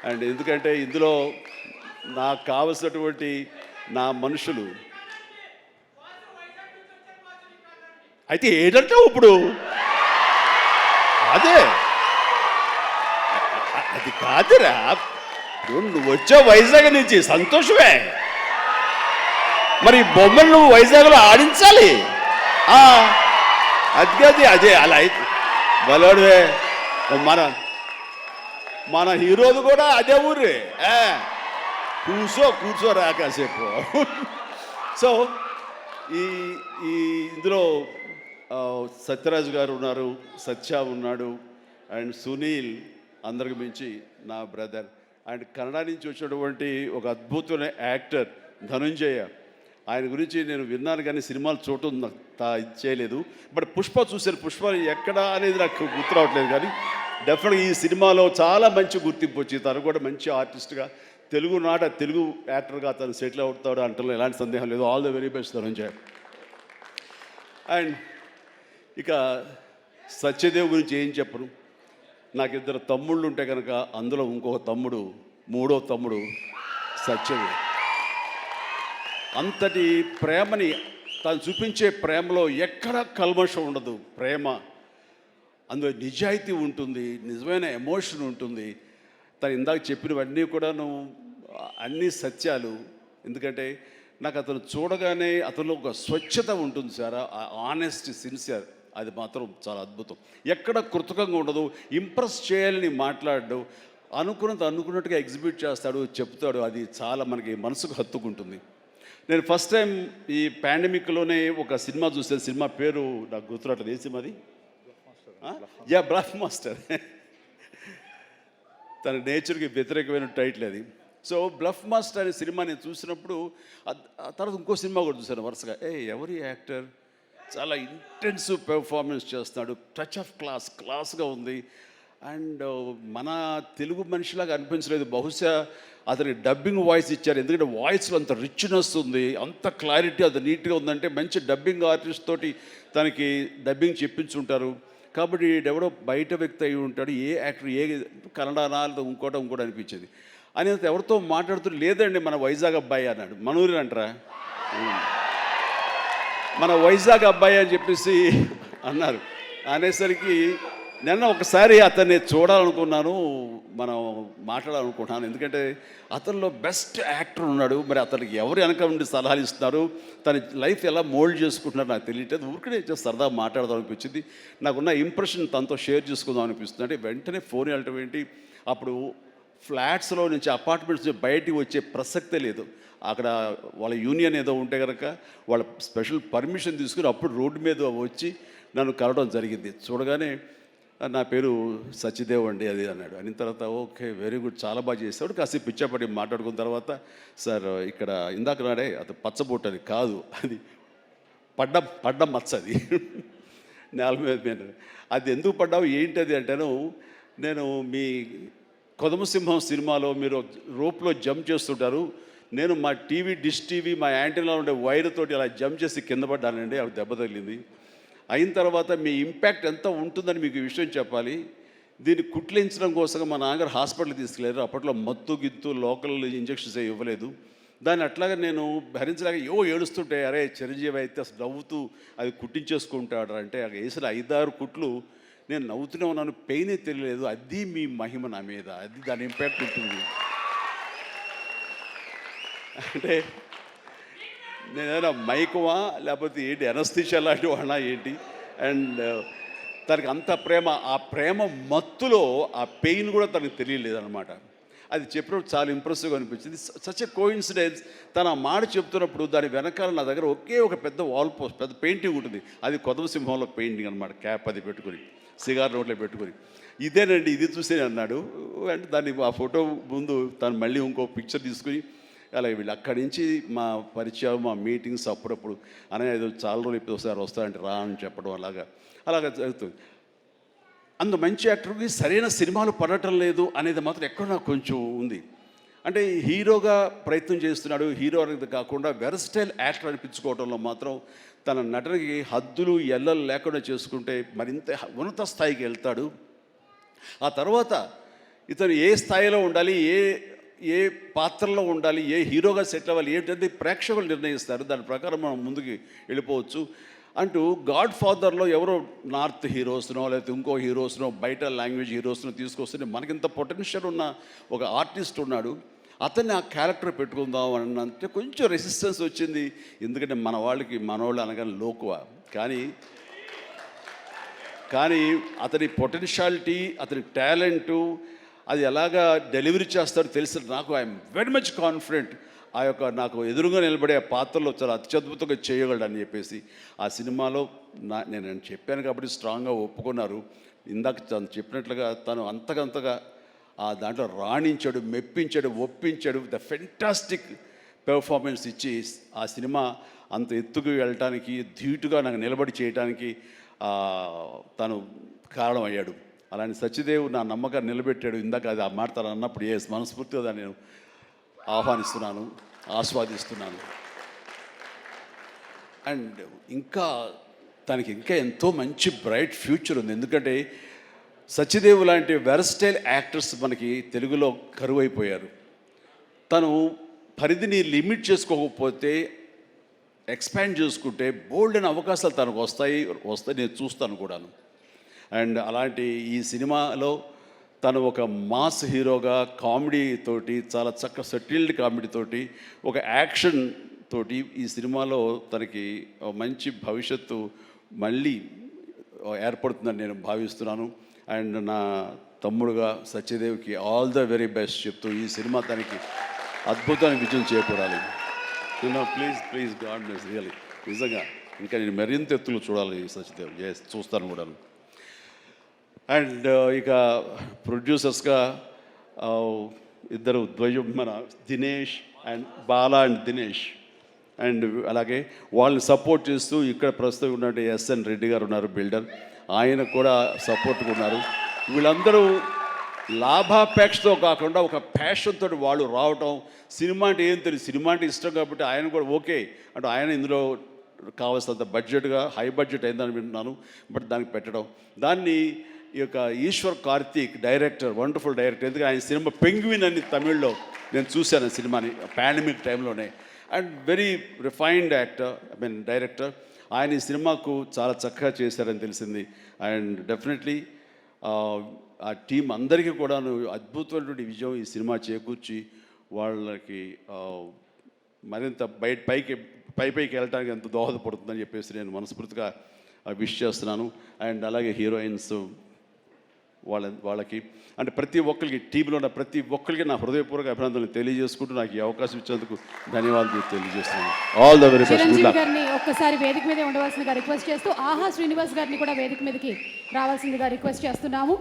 And ఎందుకంటే ఇందులో నాకు కావలసినటువంటి నా మనుషులు అయితే ఏంటంటే ఇప్పుడు అదే అది కాదురా, నువ్వు వచ్చావు వైజాగ్ నుంచి, సంతోషమే. మరి బొమ్మలు నువ్వు వైజాగ్లో ఆడించాలి. అది అదే అలా అయితే బలోడువే. మన హీరోది కూడా అదే ఊరే. కూర్చోరా కాసేపు. సో ఈ ఈ ఇందులో సత్యరాజు గారు ఉన్నారు, సత్య ఉన్నాడు, అండ్ సునీల్, అందరికి మించి నా బ్రదర్. అండ్ కన్నడ నుంచి వచ్చినటువంటి ఒక అద్భుతమైన యాక్టర్ ధనుంజయ. ఆయన గురించి నేను విన్నాను కానీ సినిమాలు చూడటం ఇది చేయలేదు. బట్ పుష్ప చూశాను. పుష్ప ఎక్కడ అనేది నాకు గుర్తు రావట్లేదు, కానీ డెఫినెట్గా ఈ సినిమాలో చాలా మంచి గుర్తింపు వచ్చి తను కూడా మంచి ఆర్టిస్ట్గా తెలుగు యాక్టర్గా తను సెటిల్ అవుతాడు అంటలో ఎలాంటి సందేహం లేదు. All the very best Dhananjaya. And ఇక సత్యదేవ్ గురించి ఏం చెప్పను. నాకు ఇద్దరు తమ్ముళ్ళు ఉంటే కనుక అందులో ఇంకొక తమ్ముడు, మూడో తమ్ముడు సత్యదేవ్. అంతటి ప్రేమని తను చూపించే ప్రేమలో ఎక్కడ కల్మషం ఉండదు. ప్రేమ అందులో నిజాయితీ ఉంటుంది, నిజమైన ఎమోషన్ ఉంటుంది. తను ఇందాక చెప్పినవన్నీ కూడాను అన్నీ సత్యాలు. ఎందుకంటే నాకు అతను చూడగానే అతనిలో ఒక స్వచ్ఛత ఉంటుంది సార్, ఆనెస్ట్, సిన్సియర్. అది మాత్రం చాలా అద్భుతం. ఎక్కడ కృతకంగా ఉండదు, ఇంప్రెస్ చేయాలని మాట్లాడడు, అనుకున్నట్టుగా ఎగ్జిబిట్ చేస్తాడు, చెప్తాడు. అది చాలా మనకి మనసుకు హత్తుకుంటుంది. నేను ఫస్ట్ టైం ఈ పాండమిక్లోనే ఒక సినిమా చూసాను. సినిమా పేరు నాకు గుర్తురాట్లేదు. ఏ సినిమా అది? Bluff master. తన నేచర్కి వ్యతిరేకమైన టైటిల్ అది. సో బ్లఫ్ మాస్టర్ అనే సినిమా నేను చూసినప్పుడు తర్వాత ఇంకో సినిమా కూడా చూశాను వరుసగా. ఎవరి యాక్టర్ చాలా ఇంటెన్సివ్ పెర్ఫార్మెన్స్ చేస్తున్నాడు, టచ్ ఆఫ్ క్లాస్గా ఉంది. అండ్ మన తెలుగు మనిషిలాగా అనిపించలేదు. బహుశా అతనికి డబ్బింగ్ వాయిస్ ఇచ్చారు, ఎందుకంటే వాయిస్లో అంత రిచ్నెస్ ఉంది, అంత క్లారిటీ, అంత నీట్గా ఉందంటే మంచి డబ్బింగ్ ఆర్టిస్ట్ తోటి తనకి డబ్బింగ్ చెప్పించుంటారు. కాబట్టి ఎవడో బయట వ్యక్తి అయి ఉంటాడు. ఏ యాక్టర్ కన్నడనా లేదా ఇంకోటి అనిపించేది. అని ఎవరితో మాట్లాడుతూ లేదండి మన వైజాగ్ అబ్బాయి అన్నాడు. మనూరి అంటారా, మన వైజాగ్ అబ్బాయి అని చెప్పేసి అన్నారు. అనేసరికి నిన్న ఒకసారి అతన్ని చూడాలనుకున్నాను, మనం మాట్లాడాలనుకుంటున్నాను. ఎందుకంటే అతనిలో బెస్ట్ యాక్టర్ ఉన్నాడు. మరి అతనికి ఎవరు వెనక నుండి సలహాలు ఇస్తున్నారు, తన లైఫ్ ఎలా మోల్డ్ చేసుకుంటున్నారు నాకు తెలియట్లేదు. ఊరికనే సరదా మాట్లాడదాం అనిపించింది. నాకున్న ఇంప్రెషన్ తనతో షేర్ చేసుకుందాం అనిపిస్తుంది. అంటే వెంటనే ఫోన్ వెళ్ళటం ఏంటి, అప్పుడు ఫ్లాట్స్లో నుంచి అపార్ట్మెంట్స్ నుంచి బయటికి వచ్చే ప్రసక్తే లేదు. అక్కడ వాళ్ళ యూనియన్ ఏదో ఉంటే కనుక వాళ్ళ స్పెషల్ పర్మిషన్ తీసుకుని అప్పుడు రోడ్డు మీద వచ్చి నన్ను కలవడం జరిగింది. చూడగానే నా పేరు సత్యదేవ్ అండి అది అన్నాడు. అయిన తర్వాత ఓకే వెరీ గుడ్, చాలా బాగా చేస్తాడు. కాసేపు పిచ్చాపడి మాట్లాడుకున్న తర్వాత సార్ ఇక్కడ ఇందాక నాడే అది పచ్చబొట్టు అని కాదు, అది పడ్డ మచ్చ, అది నేల మీద. అది ఎందుకు పడ్డావు ఏంటి అది అంటాను. నేను మీ కొదమసింహం సినిమాలో మీరు రోప్లో జంప్ చేస్తుంటారు, నేను మా డిష్ టీవీ మా యాంటీనాలో ఉండే వైర్ తోటి అలా జంప్ చేసి కింద పడ్డానండి, అవి దెబ్బ తగిలింది. అయిన తర్వాత మీ ఇంపాక్ట్ ఎంత ఉంటుందని మీకు విషయం చెప్పాలి. దీన్ని కుట్లించడం కోసం మా నాన్నగారు హాస్పిటల్కి తీసుకెళ్ళారు. అప్పట్లో మత్తు గిత్తు లోకల్ ఇంజక్షన్స్ ఇవ్వలేదు. దాన్ని అట్లాగా నేను భరించలేక ఏడుస్తుంటే, అరే చిరంజీవి అయితే అసలు నవ్వుతూ అది కుట్టించేసుకుంటాడు అంటే వేసిన 5-6 కుట్లు నేను నవ్వుతూనే ఉన్నాను, పెయినే తెలియలేదు. అది మీ మహిమ నా మీద, అది దాని ఇంపాక్ట్ ఉంటుంది. అంటే నేనైనా మైకువా లేకపోతే ఏంటి ఎనస్థిషియా లాంటి వాడినా ఏంటి. అండ్ తనకి అంత ప్రేమ, ఆ ప్రేమ మత్తులో ఆ పెయిన్ కూడా తనకు తెలియలేదన్నమాట. అది చెప్పినప్పుడు చాలా ఇంప్రెసివ్గా అనిపించింది. Such a coincidence. తను ఆ మాట చెప్తున్నప్పుడు దాని వెనకాల నా దగ్గర ఒకే ఒక పెద్ద వాల్ పోస్ట్, పెద్ద పెయింటింగ్ ఉంటుంది. అది కొదమసింహంలో పెయింటింగ్ అనమాట. క్యాప్ అది పెట్టుకుని, సిగార్ నోట్లో పెట్టుకుని, ఇదేనండి ఇది చూసే అన్నాడు. అంటే దాన్ని ఆ ఫోటో ముందు తను మళ్ళీ ఇంకో పిక్చర్ తీసుకుని అలా వీళ్ళు అక్కడి నుంచి మా పరిచయం, మా మీటింగ్స్ అప్పుడప్పుడు అనే ఏదో చాలా రోజులు ఇప్పుడు ఒకసారి వస్తారంటే రా అని చెప్పడం అలాగా జరుగుతుంది. అంత మంచి యాక్టర్కి సరైన సినిమాలు పడటం లేదు అనేది మాత్రం ఎక్కడ నాకు కొంచెం ఉంది. అంటే హీరోగా ప్రయత్నం చేస్తున్నాడు, హీరో అనేది కాకుండా వెరస్టైల్ యాక్టర్ అనిపించుకోవడంలో మాత్రం తన నటనకి హద్దులు ఎల్లలు లేకుండా చేసుకుంటే మరింత ఉన్నత స్థాయికి వెళ్తాడు. ఆ తర్వాత ఇతను ఏ స్థాయిలో ఉండాలి, ఏ ఏ పాత్రలో ఉండాలి, ఏ హీరోగా సెట్ అవ్వాలి ఏంటంటే ప్రేక్షకులు నిర్ణయిస్తారు. దాని ప్రకారం మనం ముందుకు వెళ్ళిపోవచ్చు అంటూ గాడ్ ఫాదర్లో ఎవరో నార్త్ హీరోస్నో లేకపోతే ఇంకో హీరోస్నో బయట లాంగ్వేజ్ హీరోస్నో తీసుకొస్తే మనకింత పొటెన్షియల్ ఉన్న ఒక ఆర్టిస్ట్ ఉన్నాడు, అతన్ని ఆ క్యారెక్టర్ పెట్టుకుందాం అని అంటే కొంచెం రెసిస్టెన్స్ వచ్చింది. ఎందుకంటే మన వాళ్ళు అనగానే లోకువ. కానీ అతని పొటెన్షియాలిటీ, అతని టాలెంటు, అది ఎలాగా డెలివరీ చేస్తాడో తెలిసి నాకు ఐఎమ్ వెరీ మచ్ కాన్ఫిడెంట్ ఆ యొక్క నాకు ఎదురుగా నిలబడే ఆ పాత్రలో చాలా అత్యద్భుతంగా చేయగలడని చెప్పేసి ఆ సినిమాలో నేను చెప్పాను కాబట్టి స్ట్రాంగ్గా ఒప్పుకున్నారు. ఇందాక తను చెప్పినట్లుగా తను అంతకంతగా ఆ దాంట్లో రాణించాడు, మెప్పించాడు, ఒప్పించాడు. ద ఫెంటాస్టిక్ పెర్ఫార్మెన్స్ ఇచ్చి ఆ సినిమా అంత ఎత్తుకు వెళ్ళటానికి, ధీటుగా నాకు నిలబడి చేయడానికి తను కారణమయ్యాడు. అలాంటి సత్యదేవ్ నా నమ్మకాన్ని నిలబెట్టాడు. ఇందాక అది ఆ మాట తను అన్నప్పుడు మనస్ఫూర్తిగా దాన్ని నేను ఆహ్వానిస్తున్నాను, ఆస్వాదిస్తున్నాను. అండ్ ఇంకా తనకి ఇంకా ఎంతో మంచి బ్రైట్ ఫ్యూచర్ ఉంది. ఎందుకంటే సత్యదేవ్ లాంటి వెరస్టైల్ యాక్టర్స్ మనకి తెలుగులో కరువైపోయారు. తను పరిధిని లిమిట్ చేసుకోకపోతే, ఎక్స్పాండ్ చేసుకుంటే బోల్డ్ అనే అవకాశాలు తనకు వస్తాయి నేను చూస్తాను కూడాను. అండ్ అలాంటి ఈ సినిమాలో తను ఒక మాస్ హీరోగా కామెడీ తోటి, చాలా చక్కగా సెటిల్డ్ కామెడీ తోటి, ఒక యాక్షన్ తోటి ఈ సినిమాలో తనకి మంచి భవిష్యత్తు మళ్ళీ ఏర్పడుతుందని నేను భావిస్తున్నాను. అండ్ నా తమ్ముడుగా సత్యదేవ్కి ఆల్ ద వెరీ బెస్ట్ చెప్తూ ఈ సినిమా తనకి అద్భుతమైన విజయం చేకూరాలి. Please god bless really. నిజంగా ఇంకా నేను మరింత ఎత్తులు చూడాలి సత్యదేవ్. చూస్తాను కూడా. అండ్ ఇక ప్రొడ్యూసర్స్గా ఇద్దరు ద్వయం, మన Dinesh and Bala and Dinesh. And అలాగే వాళ్ళని సపోర్ట్ చేస్తూ ఇక్కడ ప్రస్తుతం ఉన్నట్టు ఎస్ఎన్ రెడ్డి గారు ఉన్నారు, బిల్డర్. ఆయన కూడా సపోర్ట్గా ఉన్నారు. వీళ్ళందరూ లాభాపేక్షతో కాకుండా ఒక ప్యాషన్తో వాళ్ళు రావటం. సినిమా అంటే ఏం తెలియదు, సినిమా అంటే ఇష్టం కాబట్టి ఆయన కూడా ఓకే అంటే ఆయన ఇందులో కావాల్సినంత బడ్జెట్గా హై బడ్జెట్ అయిందని వింటున్నాను. బట్ దానికి పెట్టడం, దాన్ని ఈ యొక్క Eshwar Karthik director, wonderful director. ఎందుకంటే ఆయన సినిమా పెంగ్విన్ అని తమిళ్లో నేను చూశాను సినిమాని పాండమిక్ టైంలోనే. And very refined actor, director. ఆయన ఈ సినిమాకు చాలా చక్కగా చేశారని తెలిసింది. అండ్ డెఫినెట్లీ ఆ టీం అందరికీ కూడా అద్భుతమైనటువంటి విజయం ఈ సినిమా చేకూర్చి వాళ్ళకి మరింత పైకి వెళ్ళడానికి ఎంత దోహదపడుతుందని చెప్పేసి నేను మనస్ఫూర్తిగా విష్ చేస్తున్నాను. అండ్ అలాగే హీరోయిన్స్ వాళ్ళకి అంటే ప్రతి ఒక్కరికి, టీంలో ఉన్న ప్రతి ఒక్కరికి నా హృదయపూర్వక అభినందనలు తెలియజేసుకుంటూ నాకు ఈ అవకాశం ఇచ్చేందుకు ధన్యవాదాలు తెలియజేస్తున్నాను. All the very best. గారిని ఒక్కసారి వేదిక మీద ఉండవలసిందిగా రిక్వెస్ట్ చేస్తూ ఆహా శ్రీనివాస్ గారిని కూడా వేదిక మీదకి రావాల్సిందిగా రిక్వెస్ట్ చేస్తున్నాము.